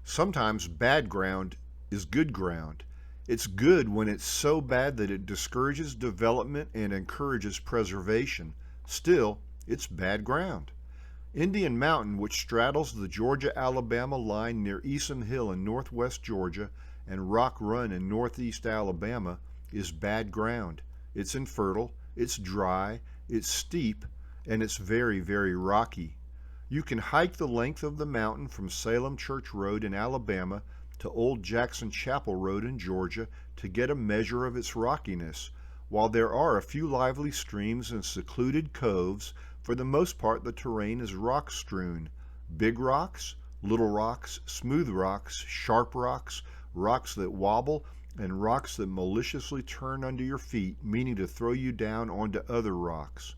Sometimes bad ground is good ground. It's good when it's so bad that it discourages development and encourages preservation. Still, it's bad ground. Indian Mountain, which straddles the Georgia-Alabama line near Eason Hill in northwest Georgia and Rock Run in northeast Alabama, is bad ground. It's infertile, it's dry, it's steep, and it's very, very rocky. You can hike the length of the mountain from Salem Church Road in Alabama to Old Jackson Chapel Road in Georgia to get a measure of its rockiness. While there are a few lively streams and secluded coves, for the most part the terrain is rock strewn. Big rocks, little rocks, smooth rocks, sharp rocks, rocks that wobble, and rocks that maliciously turn under your feet, meaning to throw you down onto other rocks.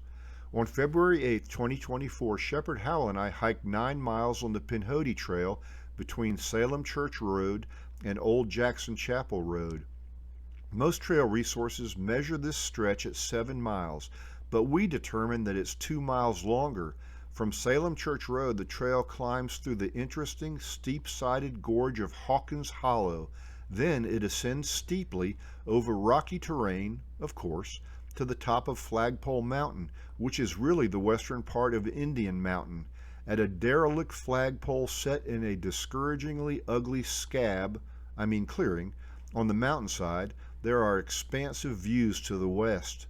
On February 8, 2024, Shepard Howell and I hiked 9 miles on the Pinhoti Trail between Salem Church Road and Old Jackson Chapel Road. Most trail resources measure this stretch at 7 miles, but we determined that it's 2 miles longer. From Salem Church Road, the trail climbs through the interesting, steep-sided gorge of Hawkins Hollow. Then it ascends steeply over rocky terrain, of course, to the top of Flagpole Mountain, which is really the western part of Indian Mountain. At a derelict flagpole set in a discouragingly ugly clearing, on the mountainside, there are expansive views to the west.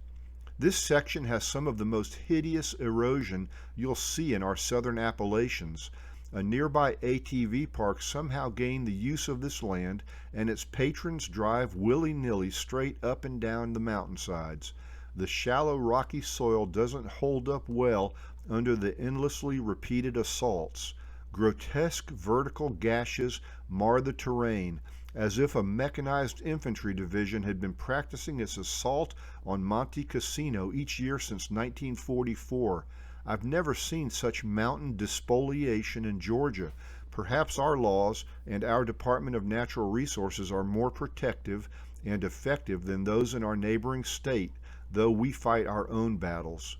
This section has some of the most hideous erosion you'll see in our southern Appalachians. A nearby ATV park somehow gained the use of this land, and its patrons drive willy-nilly straight up and down the mountainsides. The shallow rocky soil doesn't hold up well under the endlessly repeated assaults. Grotesque vertical gashes mar the terrain, as if a mechanized infantry division had been practicing its assault on Monte Cassino each year since 1944. I've never seen such mountain despoliation in Georgia. Perhaps our laws and our Department of Natural Resources are more protective and effective than those in our neighboring state, though we fight our own battles.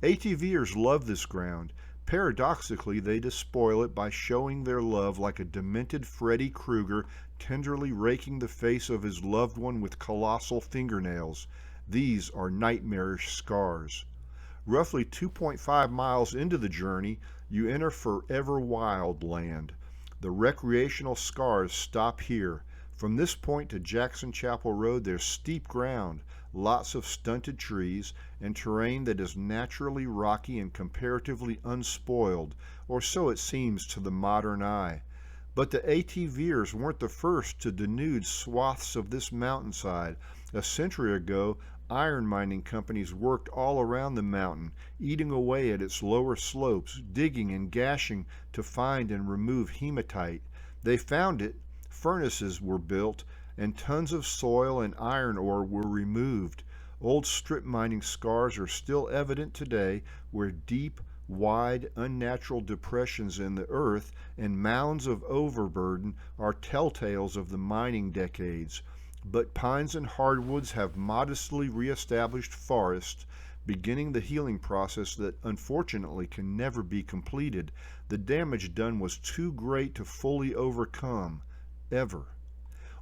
ATVers love this ground. Paradoxically, they despoil it by showing their love like a demented Freddy Krueger tenderly raking the face of his loved one with colossal fingernails. These are nightmarish scars. Roughly 2.5 miles into the journey, you enter forever wild land. The recreational scars stop here. From this point to Jackson Chapel Road, there's steep ground, lots of stunted trees, and terrain that is naturally rocky and comparatively unspoiled, or so it seems to the modern eye. But the ATVers weren't the first to denude swaths of this mountainside. A century ago, iron mining companies worked all around the mountain, eating away at its lower slopes, digging and gashing to find and remove hematite. They found it, furnaces were built, and tons of soil and iron ore were removed. Old strip mining scars are still evident today, where deep, wide, unnatural depressions in the earth and mounds of overburden are telltales of the mining decades. But pines and hardwoods have modestly reestablished forests, beginning the healing process that unfortunately can never be completed. The damage done was too great to fully overcome, ever.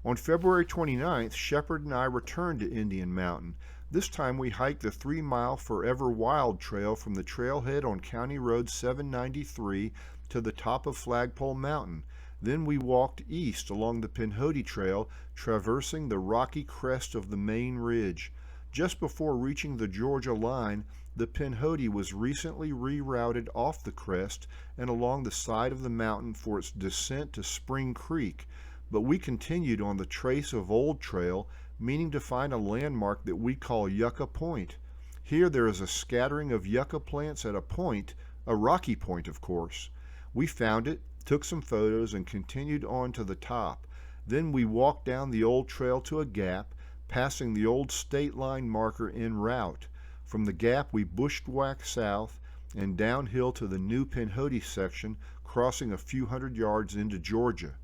On February 29th, Shepard and I returned to Indian Mountain. This time we hiked the 3-mile Forever Wild Trail from the trailhead on County Road 793 to the top of Flagpole Mountain. Then we walked east along the Pinhoti Trail, traversing the rocky crest of the main ridge. Just before reaching the Georgia line, the Pinhoti was recently rerouted off the crest and along the side of the mountain for its descent to Spring Creek. But we continued on the trace of Old Trail, meaning to find a landmark that we call Yucca Point. Here there is a scattering of yucca plants at a point, a rocky point of course. We found it, took some photos, and continued on to the top. Then we walked down the old trail to a gap, passing the old state line marker en route. From the gap we bushwhacked south and downhill to the new Pinhoti section, crossing a few hundred yards into Georgia.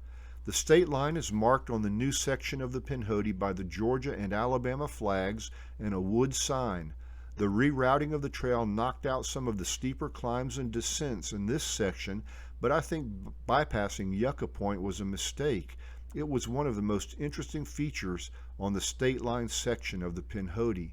The state line is marked on the new section of the Pinhoti by the Georgia and Alabama flags and a wood sign. The rerouting of the trail knocked out some of the steeper climbs and descents in this section, but I think bypassing Yucca Point was a mistake. It was one of the most interesting features on the state line section of the Pinhoti.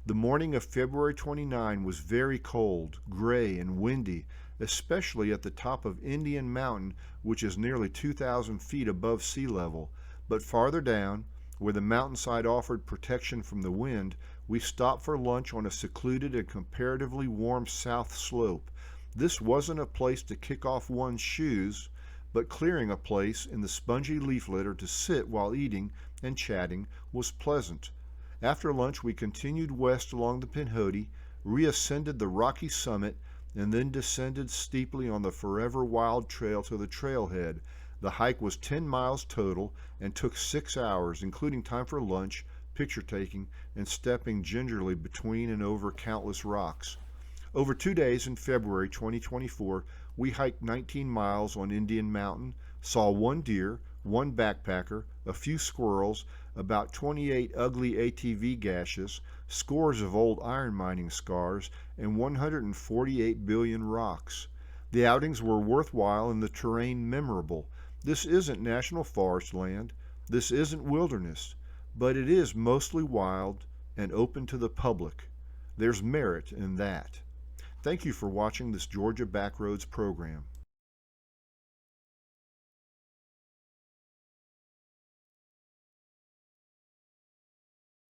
The morning of February 29 was very cold, gray, and windy, especially at the top of Indian Mountain, which is nearly 2,000 feet above sea level. But farther down, where the mountainside offered protection from the wind, we stopped for lunch on a secluded and comparatively warm south slope. This wasn't a place to kick off one's shoes, but clearing a place in the spongy leaf litter to sit while eating and chatting was pleasant. After lunch, we continued west along the Pinhoti, reascended the rocky summit, and then descended steeply on the Forever Wild Trail to the trailhead. The hike was 10 miles total and took 6 hours, including time for lunch, picture taking, and stepping gingerly between and over countless rocks. Over 2 days in February 2024, we hiked 19 miles on Indian Mountain, saw 1 deer, 1 backpacker, a few squirrels, about 28 ugly ATV gashes, scores of old iron mining scars, and 148 billion rocks. The outings were worthwhile and the terrain memorable. This isn't national forest land, this isn't wilderness, but it is mostly wild and open to the public. There's merit in that. Thank you for watching this Georgia Backroads program.